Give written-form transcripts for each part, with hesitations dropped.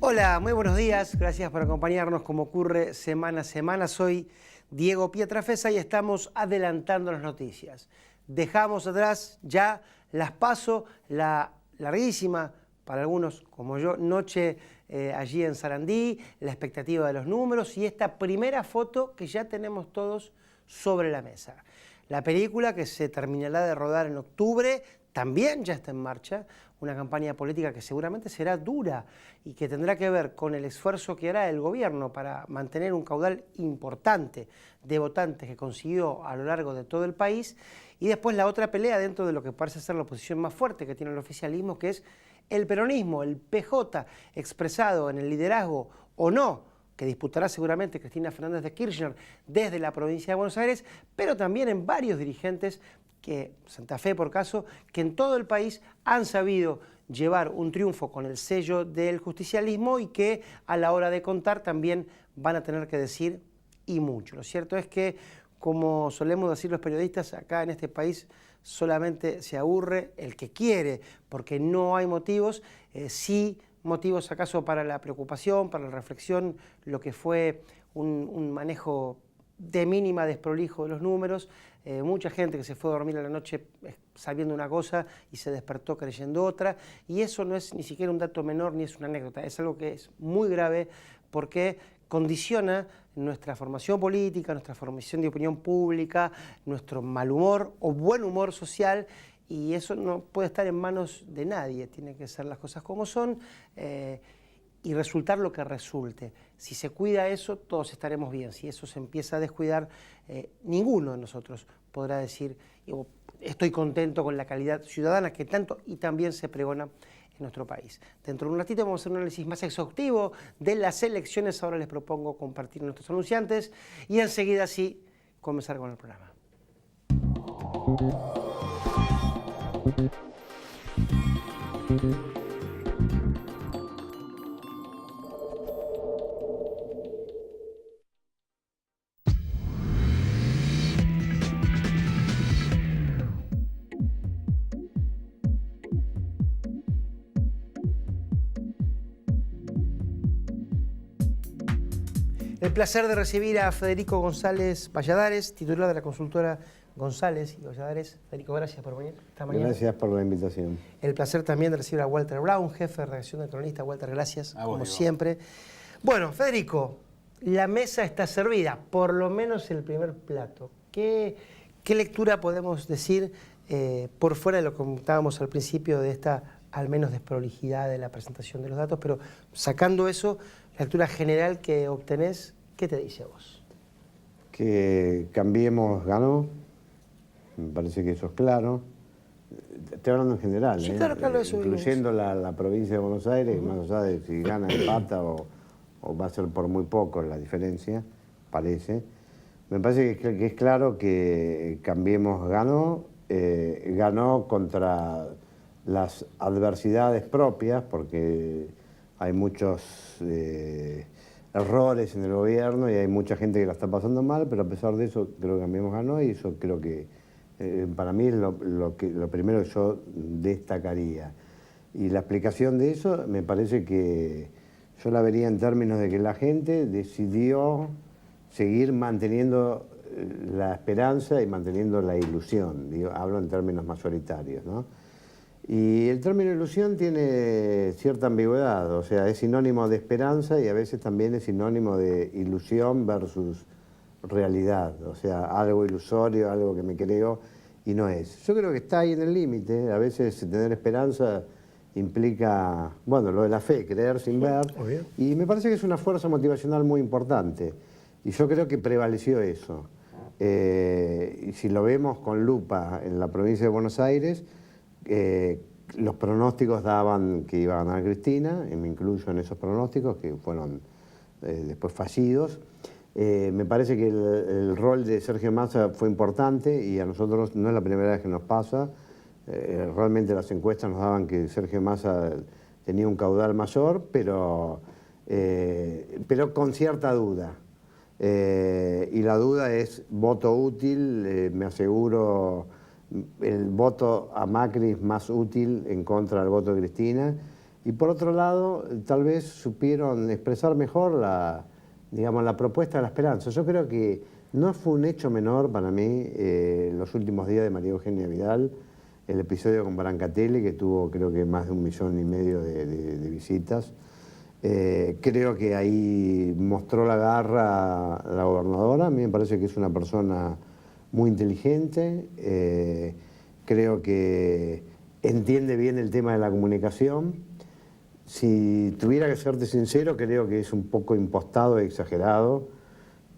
Hola, muy buenos días. Gracias por acompañarnos como ocurre semana a semana. Soy Diego Pietrafesa y estamos adelantando las noticias. Dejamos atrás ya las PASO, la larguísima, para algunos como yo, noche allí en Sarandí, la expectativa de los números y esta primera foto que ya tenemos todos sobre la mesa. La película que se terminará de rodar en octubre también ya está en marcha, una campaña política que seguramente será dura y que tendrá que ver con el esfuerzo que hará el gobierno para mantener un caudal importante de votantes que consiguió a lo largo de todo el país. Y después la otra pelea dentro de lo que parece ser la oposición más fuerte que tiene el oficialismo, que es el peronismo, el PJ, expresado en el liderazgo o no, que disputará seguramente Cristina Fernández de Kirchner desde la provincia de Buenos Aires, pero también en varios dirigentes que, Santa Fe por caso, que en todo el país han sabido llevar un triunfo con el sello del justicialismo y que a la hora de contar también van a tener que decir y mucho. Lo cierto es que, como solemos decir los periodistas, acá en este país solamente se aburre el que quiere, porque no hay motivos, sí motivos acaso para la preocupación, para la reflexión, lo que fue un manejo de mínima desprolijo de los números, mucha gente que se fue a dormir a la noche sabiendo una cosa y se despertó creyendo otra, y eso no es ni siquiera un dato menor ni es una anécdota, es algo que es muy grave porque condiciona nuestra formación política, nuestra formación de opinión pública, nuestro mal humor o buen humor social, y eso no puede estar en manos de nadie, tiene que ser las cosas como son y resultar lo que resulte. Si se cuida eso, todos estaremos bien. Si eso se empieza a descuidar, ninguno de nosotros podrá decir estoy contento con la calidad ciudadana que tanto y también se pregona en nuestro país. Dentro de un ratito vamos a hacer un análisis más exhaustivo de las elecciones. Ahora les propongo compartir nuestros anunciantes y enseguida sí comenzar con el programa. El placer de recibir a Federico González Valladares, titular de la consultora González y Valladares. Federico, gracias por venir esta mañana. Gracias por la invitación. El placer también de recibir a Walter Brown, jefe de redacción del Cronista. Walter, gracias, como siempre. Bueno, Federico, la mesa está servida, por lo menos el primer plato. ¿Qué lectura podemos decir por fuera de lo que comentábamos al principio de esta, al menos, desprolijidad de la presentación de los datos, pero sacando eso, la lectura general que obtenés, ¿qué te dice a vos? Que Cambiemos ganó, me parece que eso es claro. Estoy hablando en general, sí, claro, eso incluyendo la provincia de Buenos Aires, más allá de si gana, empata o va a ser por muy poco la diferencia, parece. Me parece que es claro que Cambiemos ganó, ganó contra las adversidades propias, porque hay muchos errores en el gobierno y hay mucha gente que la está pasando mal, pero a pesar de eso creo que Cambiemos ganó y eso creo que para mí es lo primero que yo destacaría. Y la explicación de eso me parece que yo la vería en términos de que la gente decidió seguir manteniendo la esperanza y manteniendo la ilusión, hablo en términos mayoritarios, ¿no? Y el término ilusión tiene cierta ambigüedad, o sea, es sinónimo de esperanza y a veces también es sinónimo de ilusión versus realidad, o sea, algo ilusorio, algo que me creo y no es. Yo creo que está ahí en el límite, a veces tener esperanza implica, bueno, lo de la fe, creer sin ver, y me parece que es una fuerza motivacional muy importante, y yo creo que prevaleció eso. Y si lo vemos con lupa en la provincia de Buenos Aires, los pronósticos daban que iba a ganar Cristina, y me incluyo en esos pronósticos que fueron después fallidos. Me parece que el rol de Sergio Massa fue importante y a nosotros no es la primera vez que nos pasa. Realmente las encuestas nos daban que Sergio Massa tenía un caudal mayor, pero con cierta duda. Y la duda es voto útil, me aseguro. El voto a Macri es más útil en contra del voto de Cristina Y por otro lado, tal vez supieron expresar mejor digamos, la propuesta de la esperanza. Yo creo que no fue un hecho menor para mí los últimos días de María Eugenia Vidal, el episodio con Brancatelli, que tuvo creo que más de 1,5 millones de visitas. Creo que ahí mostró la garra a la gobernadora. A mí me parece que es una persona muy inteligente. Creo que entiende bien el tema de la comunicación. Si tuviera que serte sincero, creo que es un poco impostado y exagerado.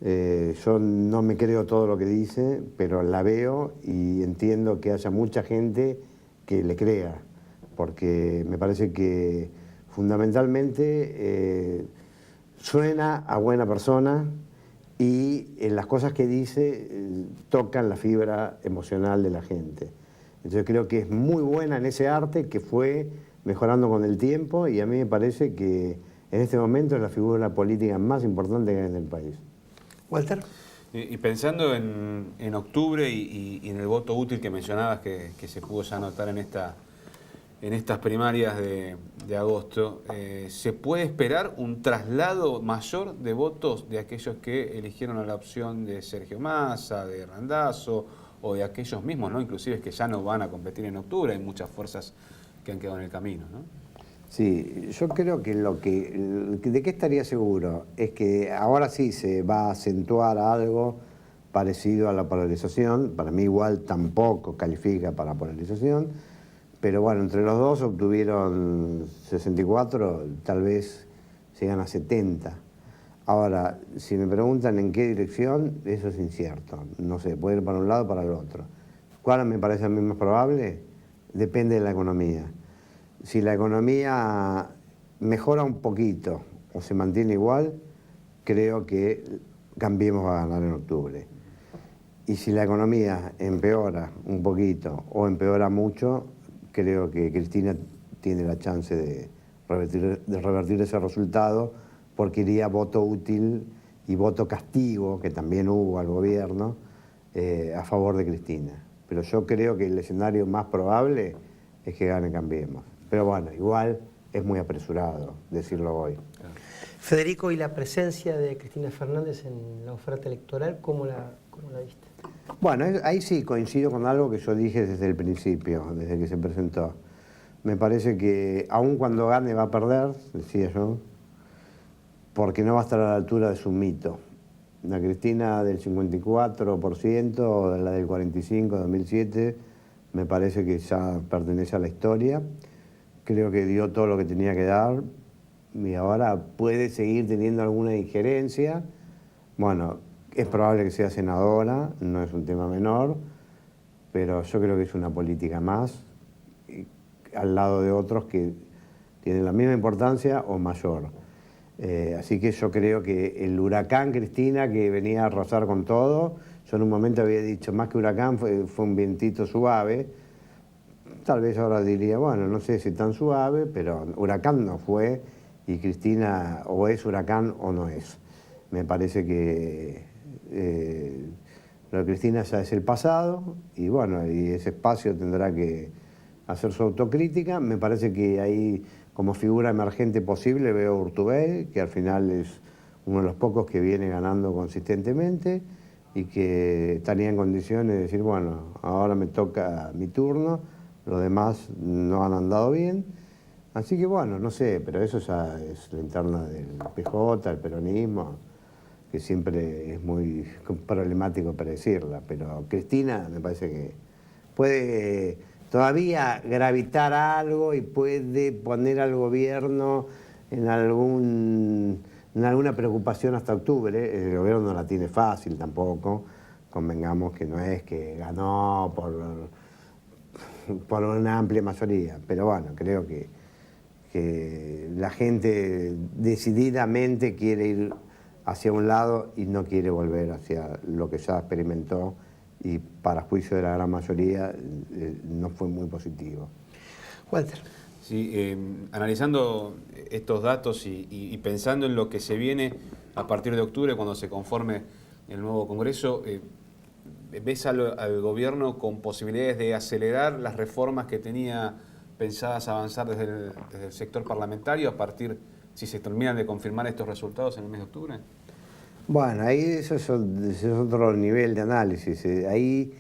Yo no me creo todo lo que dice, pero la veo y entiendo que haya mucha gente que le crea, porque me parece que fundamentalmente suena a buena persona y en las cosas que dice tocan la fibra emocional de la gente. Entonces creo que es muy buena en ese arte que fue mejorando con el tiempo, y a mí me parece que en este momento es la figura política más importante que hay en el país. Walter. Y pensando en octubre y en el voto útil que mencionabas que se pudo ya notar en estas primarias de agosto, ¿se puede esperar un traslado mayor de votos de aquellos que eligieron a la opción de Sergio Massa, de Randazzo o de aquellos mismos, ¿no? Inclusive que ya no van a competir en octubre? Hay muchas fuerzas que han quedado en el camino, ¿no? Sí, yo creo que de qué estaría seguro es que ahora sí se va a acentuar algo parecido a la polarización. Para mí igual tampoco califica para polarización, pero bueno, entre los dos obtuvieron 64, tal vez llegan a 70. Ahora, si me preguntan en qué dirección, eso es incierto. No sé, puede ir para un lado o para el otro. ¿Cuál me parece a mí más probable? Depende de la economía. Si la economía mejora un poquito o se mantiene igual, creo que Cambiemos va a ganar en octubre. Y si la economía empeora un poquito o empeora mucho, creo que Cristina tiene la chance de revertir ese resultado, porque iría voto útil y voto castigo, que también hubo al gobierno, a favor de Cristina. Pero yo creo que el escenario más probable es que gane Cambiemos. Pero bueno, igual es muy apresurado decirlo hoy. Federico, ¿y la presencia de Cristina Fernández en la oferta electoral, cómo la viste? Bueno, ahí sí coincido con algo que yo dije desde el principio, desde que se presentó. Me parece que aun cuando gane va a perder, decía yo, porque no va a estar a la altura de su mito. La Cristina del 54% o la del 45% de 2007 me parece que ya pertenece a la historia. Creo que dio todo lo que tenía que dar y ahora puede seguir teniendo alguna injerencia. Bueno, es probable que sea senadora, no es un tema menor, pero yo creo que es una política más al lado de otros que tienen la misma importancia o mayor. Así que yo creo que el huracán Cristina, que venía a arrasar con todo, yo en un momento había dicho, más que huracán fue un vientito suave. Tal vez ahora diría, bueno, no sé si tan suave, pero huracán no fue, y Cristina o es huracán o no es. Me parece que lo de Cristina ya es el pasado, y bueno, y ese espacio tendrá que hacer su autocrítica. Me parece que ahí, como figura emergente posible, veo a Urtubey, que al final es uno de los pocos que viene ganando consistentemente y que estaría en condiciones de decir, bueno, ahora me toca mi turno, los demás no han andado bien. Así que bueno, no sé, pero eso ya es la interna del PJ, el peronismo, que siempre es muy problemático predecirla. Pero Cristina me parece que puede todavía gravitar algo y puede poner al gobierno en alguna preocupación hasta octubre. El gobierno no la tiene fácil tampoco, convengamos que no es que ganó por una amplia mayoría, pero bueno, creo que la gente decididamente quiere ir hacia un lado y no quiere volver hacia lo que ya experimentó, y para juicio de la gran mayoría no fue muy positivo. Walter. Sí, analizando estos datos y pensando en lo que se viene a partir de octubre, cuando se conforme el nuevo Congreso, ¿ves al gobierno con posibilidades de acelerar las reformas que tenía pensadas avanzar desde el sector parlamentario a partir, si se terminan de confirmar estos resultados en el mes de octubre? Bueno, ahí ese es otro nivel de análisis. Ahí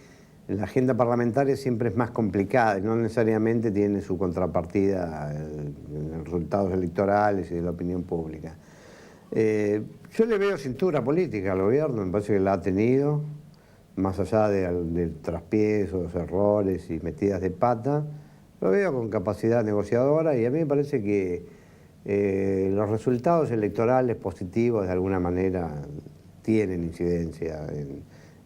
la agenda parlamentaria siempre es más complicada y no necesariamente tiene su contrapartida en los resultados electorales y de la opinión pública. Yo le veo cintura política al gobierno, me parece que la ha tenido, más allá de traspiezos, errores y metidas de pata, lo veo con capacidad negociadora y a mí me parece que los resultados electorales positivos de alguna manera tienen incidencia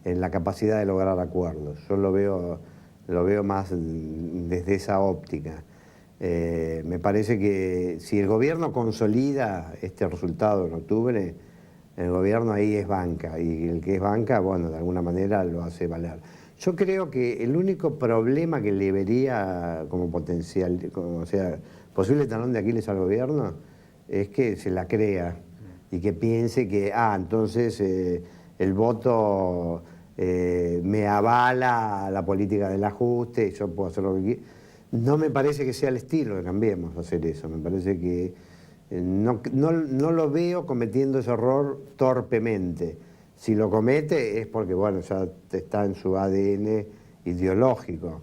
en la capacidad de lograr acuerdos. Yo lo veo más desde esa óptica. Me parece que si el gobierno consolida este resultado en octubre, el gobierno ahí es banca, y el que es banca, bueno, de alguna manera lo hace valer. Yo creo que el único problema que le vería como potencial, o sea, posible talón de Aquiles al gobierno, es que se la crea y que piense que, entonces el voto me avala la política del ajuste, yo puedo hacer lo que quiera. No me parece que sea el estilo de Cambiemos hacer eso, me parece que no lo veo cometiendo ese error torpemente. Si lo comete es porque, bueno, ya está en su ADN ideológico,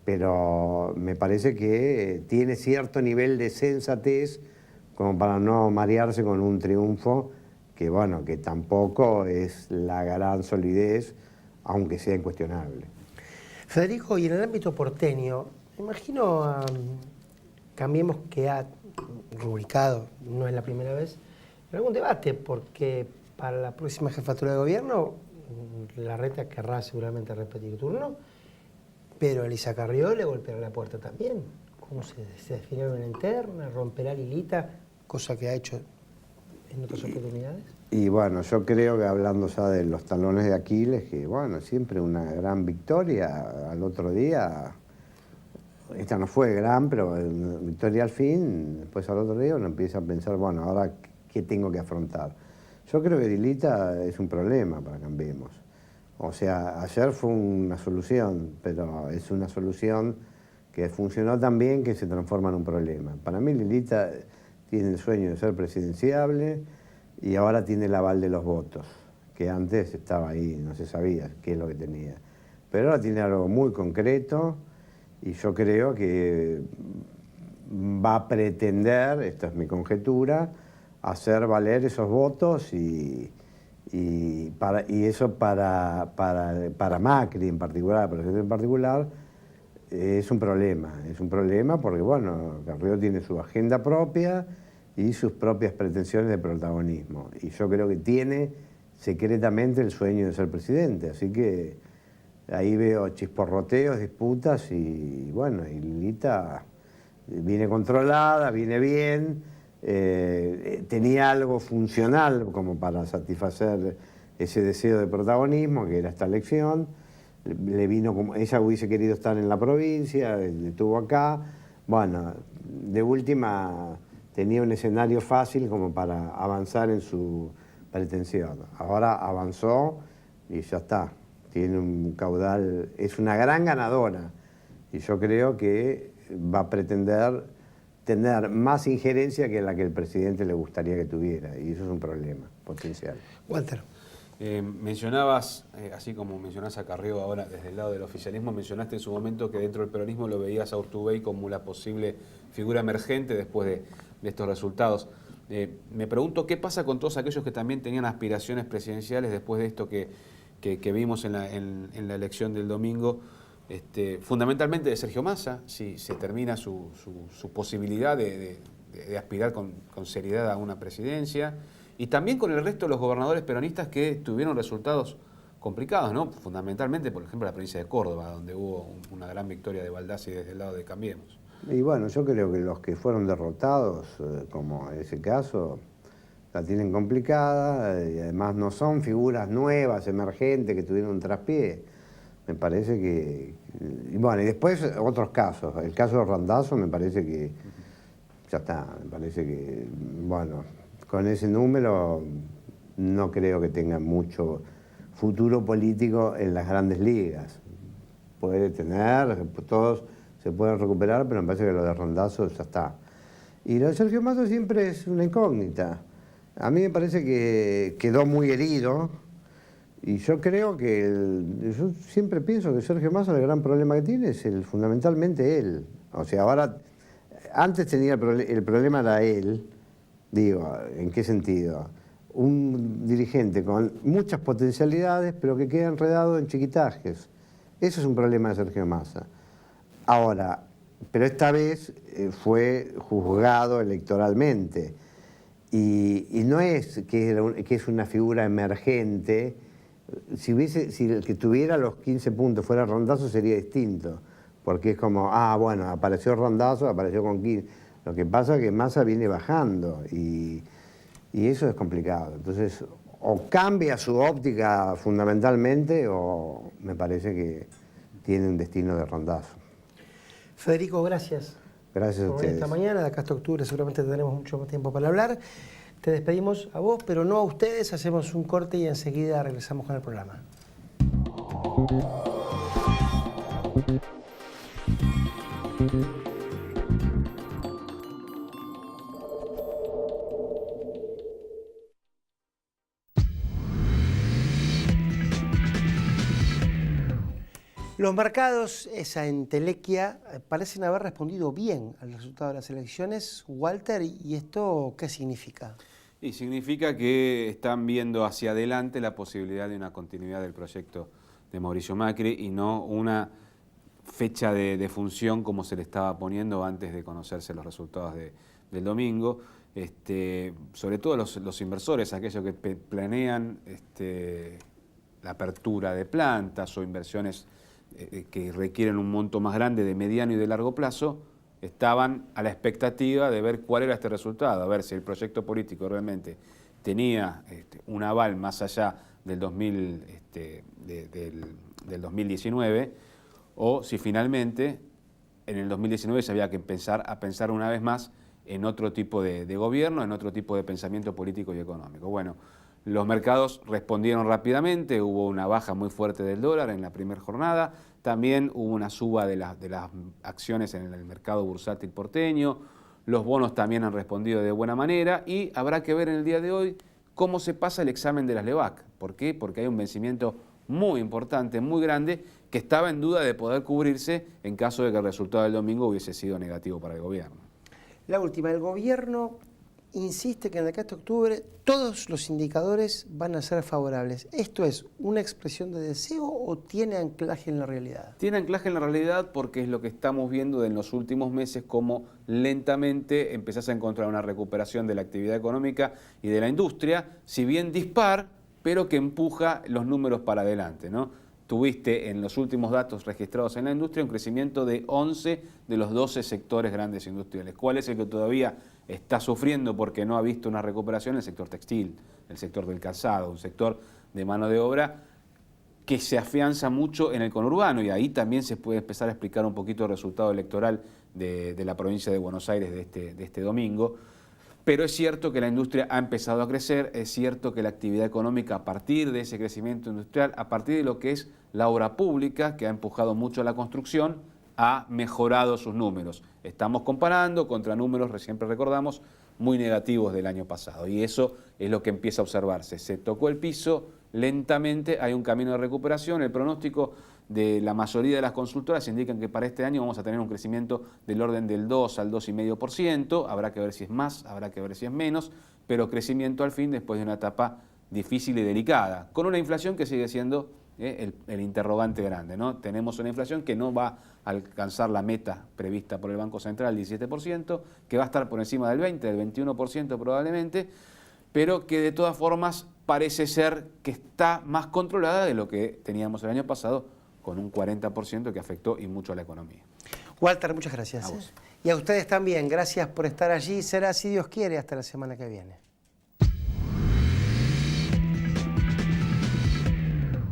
pero me parece que tiene cierto nivel de sensatez como para no marearse con un triunfo que, bueno, que tampoco es la gran solidez, aunque sea incuestionable. Federico, y en el ámbito porteño, me imagino a Cambiemos que ha rubricado, no es la primera vez, en algún debate, porque para la próxima jefatura de gobierno Larreta querrá seguramente repetir turno, pero Elisa Carrió le golpeará la puerta también. ¿Cómo se definirá una interna? ¿Romperá Lilita? Cosa que ha hecho en otras oportunidades. Y bueno, yo creo que hablando ya de los talones de Aquiles, que bueno, siempre una gran victoria. Al otro día, esta no fue gran, pero una victoria al fin. Después al otro día uno empieza a pensar, bueno, ahora ¿qué tengo que afrontar? Yo creo que Lilita es un problema para Cambiemos. O sea, ayer fue una solución, pero es una solución que funcionó tan bien que se transforma en un problema. Para mí Lilita tiene el sueño de ser presidenciable y ahora tiene el aval de los votos, que antes estaba ahí, no se sabía qué es lo que tenía. Pero ahora tiene algo muy concreto y yo creo que va a pretender, esta es mi conjetura, hacer valer esos votos y eso para Macri en particular, para el presidente en particular, es un problema porque, bueno, Carrió tiene su agenda propia y sus propias pretensiones de protagonismo. Y yo creo que tiene secretamente el sueño de ser presidente. Así que ahí veo chisporroteos, disputas y, bueno, y Lilita viene controlada, viene bien, tenía algo funcional como para satisfacer ese deseo de protagonismo, que era esta elección. Le vino como, ella hubiese querido estar en la provincia, estuvo acá, bueno, de última tenía un escenario fácil como para avanzar en su pretensión. Ahora avanzó y ya está, tiene un caudal, es una gran ganadora y yo creo que va a pretender tener más injerencia que la que el presidente le gustaría que tuviera y eso es un problema potencial. Walter. Mencionabas, así como mencionás a Carrió ahora desde el lado del oficialismo, mencionaste en su momento que dentro del peronismo lo veías a Urtubey como la posible figura emergente después de estos resultados. Me pregunto qué pasa con todos aquellos que también tenían aspiraciones presidenciales después de esto que vimos en la elección del domingo, fundamentalmente de Sergio Massa, si se termina su posibilidad de aspirar con seriedad a una presidencia. Y también con el resto de los gobernadores peronistas que tuvieron resultados complicados, ¿no? Fundamentalmente, por ejemplo, la provincia de Córdoba, donde hubo una gran victoria de Baldassi desde el lado de Cambiemos. Y bueno, yo creo que los que fueron derrotados, como en ese caso, la tienen complicada y además no son figuras nuevas, emergentes, que tuvieron un traspié. Me parece que... Y bueno, y después otros casos. El caso de Randazzo me parece que ya está, me parece que, bueno, con ese número no creo que tenga mucho futuro político en las grandes ligas. Puede tener, todos se pueden recuperar, pero me parece que lo de Randazzo ya está. Y lo de Sergio Massa siempre es una incógnita. A mí me parece que quedó muy herido y yo creo que, yo siempre pienso que Sergio Massa el gran problema que tiene es fundamentalmente él. O sea, ahora, antes tenía el problema era él, digo, ¿en qué sentido? Un dirigente con muchas potencialidades, pero que queda enredado en chiquitajes. Eso es un problema de Sergio Massa. Ahora, pero esta vez fue juzgado electoralmente. Y no es que es una figura emergente. Si el que tuviera los 15 puntos fuera Randazzo sería distinto. Porque es como, bueno, apareció Randazzo, apareció con 15. Lo que pasa es que Massa viene bajando y eso es complicado. Entonces, o cambia su óptica fundamentalmente o me parece que tiene un destino de Randazzo. Federico, gracias. Gracias a ustedes. Esta mañana, de acá hasta octubre, seguramente tendremos mucho más tiempo para hablar. Te despedimos a vos, pero no a ustedes. Hacemos un corte y enseguida regresamos con el programa. Los mercados, esa entelequia, parecen haber respondido bien al resultado de las elecciones. Walter, ¿y esto qué significa? Y significa que están viendo hacia adelante la posibilidad de una continuidad del proyecto de Mauricio Macri y no una fecha de función como se le estaba poniendo antes de conocerse los resultados del domingo. Sobre todo los inversores, aquellos que planean la apertura de plantas o inversiones que requieren un monto más grande de mediano y de largo plazo, estaban a la expectativa de ver cuál era este resultado, a ver si el proyecto político realmente tenía un aval más allá del 2019 o si finalmente en el 2019 se había que pensar una vez más en otro tipo de gobierno, en otro tipo de pensamiento político y económico. Bueno, los mercados respondieron rápidamente, hubo una baja muy fuerte del dólar en la primera jornada, también hubo una suba de las acciones en el mercado bursátil porteño, los bonos también han respondido de buena manera y habrá que ver en el día de hoy cómo se pasa el examen de las LEVAC. ¿Por qué? Porque hay un vencimiento muy importante, muy grande, que estaba en duda de poder cubrirse en caso de que el resultado del domingo hubiese sido negativo para el gobierno. La última, el gobierno insiste que en el acá hasta octubre todos los indicadores van a ser favorables. ¿Esto es una expresión de deseo o tiene anclaje en la realidad? Tiene anclaje en la realidad porque es lo que estamos viendo en los últimos meses, como lentamente empezás a encontrar una recuperación de la actividad económica y de la industria, si bien dispar, pero que empuja los números para adelante, ¿no? Tuviste en los últimos datos registrados en la industria un crecimiento de 11 de los 12 sectores grandes industriales. ¿Cuál es el que todavía está sufriendo porque no ha visto una recuperación? El sector textil, el sector del calzado, un sector de mano de obra que se afianza mucho en el conurbano, y ahí también se puede empezar a explicar un poquito el resultado electoral de la provincia de Buenos Aires de este domingo. Pero es cierto que la industria ha empezado a crecer, es cierto que la actividad económica a partir de ese crecimiento industrial, a partir de lo que es la obra pública, que ha empujado mucho a la construcción, ha mejorado sus números. Estamos comparando contra números, siempre recordamos, muy negativos del año pasado, y eso es lo que empieza a observarse. Se tocó el piso lentamente, hay un camino de recuperación. El pronóstico de la mayoría de las consultoras indican que para este año vamos a tener un crecimiento del orden del 2 al 2,5%, habrá que ver si es más, habrá que ver si es menos, pero crecimiento al fin después de una etapa difícil y delicada, con una inflación que sigue siendo el interrogante grande, ¿no? Tenemos una inflación que no va a alcanzar la meta prevista por el Banco Central, 17%, que va a estar por encima del 20%, del 21% probablemente, pero que de todas formas parece ser que está más controlada de lo que teníamos el año pasado, con un 40% que afectó y mucho a la economía. Walter, muchas gracias. A vos. Y a ustedes también, gracias por estar allí. Será, si Dios quiere, hasta la semana que viene.